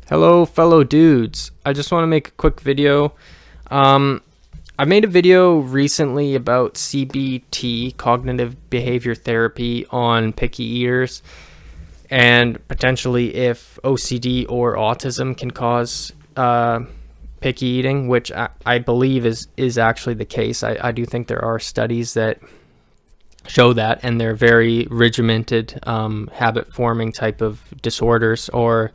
Hello, fellow dudes. I just want to make a quick video. I made a video recently about CBT, cognitive behavior therapy, on picky eaters, and potentially if OCD or autism can cause picky eating, which I believe is actually the case. I do think there are studies that show that, and they're very regimented, habit-forming type of disorders or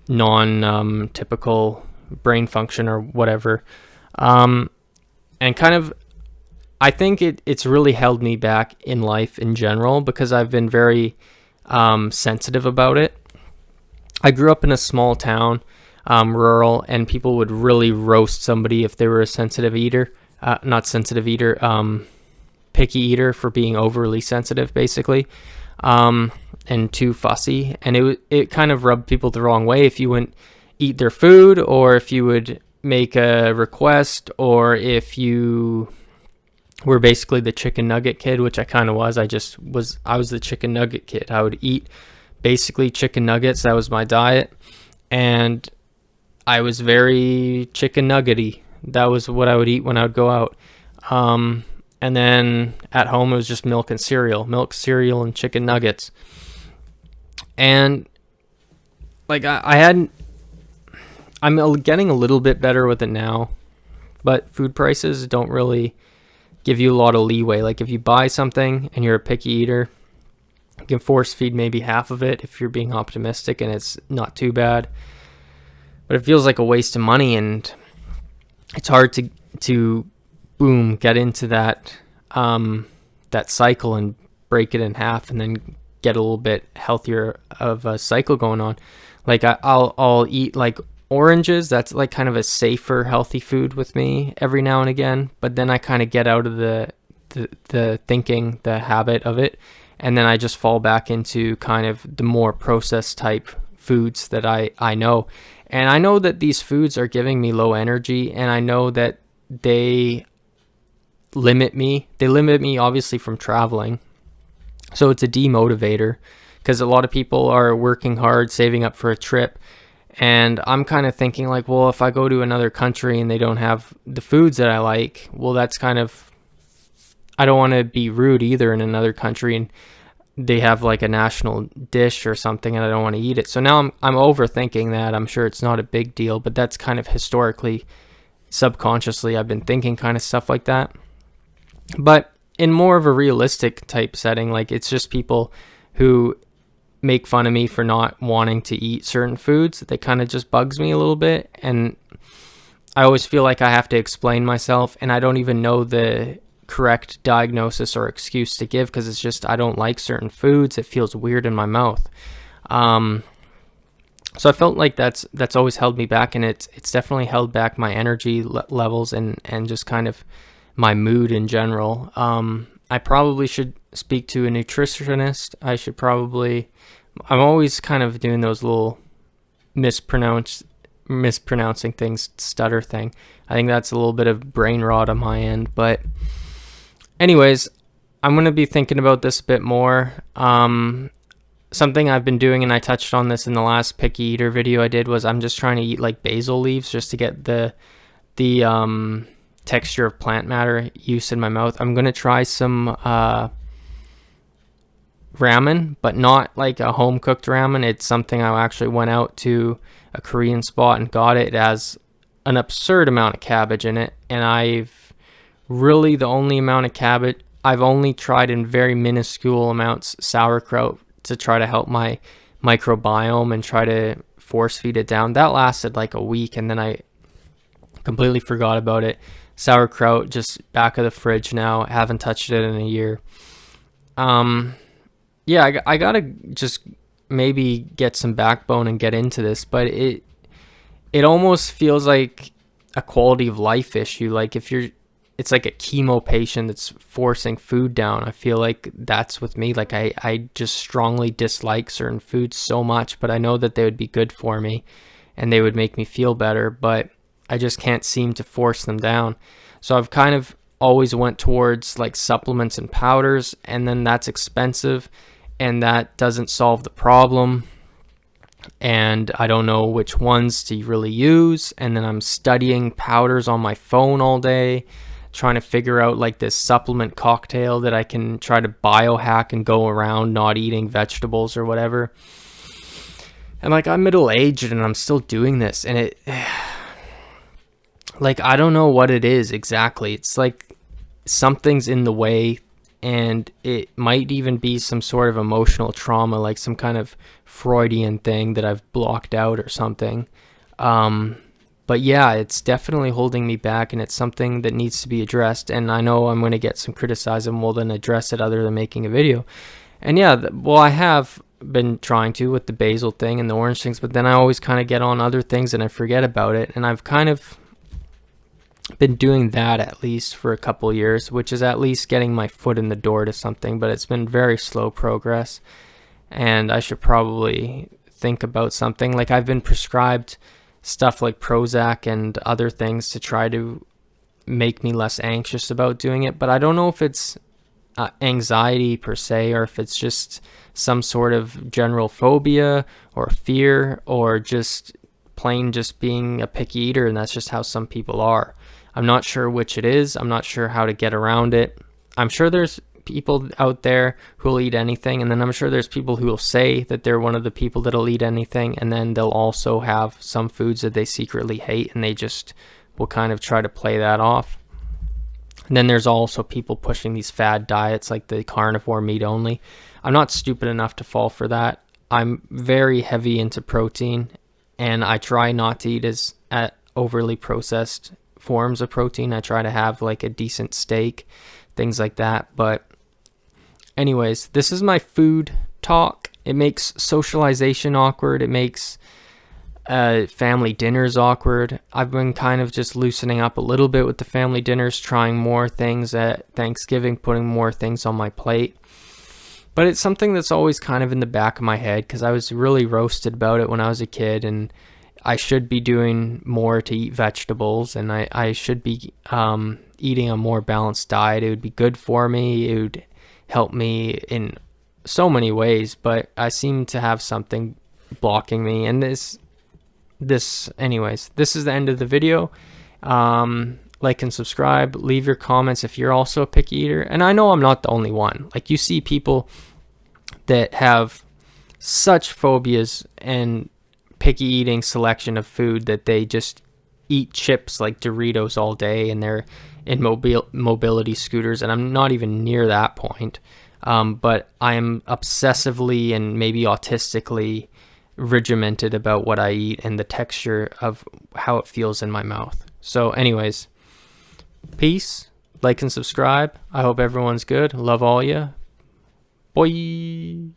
non-typical brain function or whatever. And kind of, I think it's really held me back in life in general because I've been very sensitive about it. I grew up in a small town, rural, and people would really roast somebody if they were a picky eater for being overly sensitive, basically. And too fussy, and it kind of rubbed people the wrong way if you wouldn't eat their food, or if you would make a request, or if you were basically the chicken nugget kid, which I kind of was. I was the chicken nugget kid. I would eat basically chicken nuggets. That was my diet, and I was very chicken nuggety. That was what I would eat when I would go out. And then at home it was just milk, cereal, and chicken nuggets. And like I'm getting a little bit better with it now, but food prices don't really give you a lot of leeway. Like if you buy something and you're a picky eater, you can force feed maybe half of it if you're being optimistic, and it's not too bad. But it feels like a waste of money, and it's hard to get into that cycle and break it in half, and then get a little bit healthier of a cycle going on. Like I'll eat like oranges. That's like kind of a safer, healthy food with me every now and again. But then I kind of get out of the thinking, the habit of it, and then I just fall back into kind of the more processed type foods that I know. And I know that these foods are giving me low energy, and I know that they limit me. They limit me obviously from traveling. So it's a demotivator because a lot of people are working hard, saving up for a trip. And I'm kind of thinking like, well, if I go to another country and they don't have the foods that I like, well, that's kind of, I don't want to be rude either in another country and they have like a national dish or something and I don't want to eat it. So now I'm overthinking that. I'm sure it's not a big deal, but that's kind of historically, subconsciously, I've been thinking kind of stuff like that. But in more of a realistic type setting, like it's just people who make fun of me for not wanting to eat certain foods. That kind of just bugs me a little bit. And I always feel like I have to explain myself, and I don't even know the correct diagnosis or excuse to give because it's just I don't like certain foods. It feels weird in my mouth. So I felt like that's always held me back, and it's definitely held back my energy levels and just kind of my mood in general. I probably should speak to a nutritionist. I'm always kind of doing those little mispronouncing things, stutter thing. I think that's a little bit of brain rot on my end. But anyways, I'm going to be thinking about this a bit more. Something I've been doing, and I touched on this in the last picky eater video I did, was I'm just trying to eat like basil leaves just to get the texture of plant matter use in my mouth. I'm gonna try some ramen, but not like a home cooked ramen. It's something I actually went out to a Korean spot and got it. It has an absurd amount of cabbage in it, and the only amount of cabbage I've only tried in very minuscule amounts sauerkraut to try to help my microbiome and try to force feed it down. That lasted like a week, and then I completely forgot about it. Sauerkraut just back of the fridge now. I haven't touched it in a year. Yeah, I gotta just maybe get some backbone and get into this, but it almost feels like a quality of life issue. Like it's like a chemo patient that's forcing food down. I feel like that's with me. Like I just strongly dislike certain foods so much, but I know that they would be good for me and they would make me feel better, but I just can't seem to force them down. So I've kind of always went towards like supplements and powders, and then that's expensive and that doesn't solve the problem. and I don't know which ones to really use. And then I'm studying powders on my phone all day, trying to figure out like this supplement cocktail that I can try to biohack and go around not eating vegetables or whatever. And like, I'm middle-aged and I'm still doing this, and it like, I don't know what it is exactly. It's like something's in the way, and it might even be some sort of emotional trauma, like some kind of Freudian thing that I've blocked out or something. But yeah, it's definitely holding me back, and it's something that needs to be addressed. And I know I'm going to get some criticism. Well, then address it other than making a video. And yeah, well, I have been trying to with the basil thing and the orange things, but then I always kind of get on other things and I forget about it. And I've kind of been doing that at least for a couple years, which is at least getting my foot in the door to something, but it's been very slow progress. And I should probably think about something. Like, I've been prescribed stuff like Prozac and other things to try to make me less anxious about doing it, but I don't know if it's anxiety per se, or if it's just some sort of general phobia or fear, or just plain just being a picky eater, and that's just how some people are. I'm not sure which it is. I'm not sure how to get around it. I'm sure there's people out there who'll eat anything, and then I'm sure there's people who will say that they're one of the people that'll eat anything, and then they'll also have some foods that they secretly hate, and they just will kind of try to play that off. And then there's also people pushing these fad diets like the carnivore meat only. I'm not stupid enough to fall for that. I'm very heavy into protein, and I try not to eat as overly processed forms of protein. I try to have like a decent steak, things like that. But anyways, this is my food talk. It makes socialization awkward. It makes family dinners awkward. I've been kind of just loosening up a little bit with the family dinners, trying more things at Thanksgiving, putting more things on my plate. But it's something that's always kind of in the back of my head, because I was really roasted about it when I was a kid, and I should be doing more to eat vegetables, and I should be eating a more balanced diet. It would be good for me. It would help me in so many ways, but I seem to have something blocking me. And anyways, this is the end of the video. Like and subscribe, leave your comments if you're also a picky eater. And I know I'm not the only one. Like, you see people that have such phobias and picky eating selection of food that they just eat chips like Doritos all day, and they're in mobility scooters, and I'm not even near that point. But I am obsessively and maybe autistically regimented about what I eat and the texture of how it feels in my mouth. So anyways, peace, like and subscribe. I hope everyone's good. Love all ya. Bye.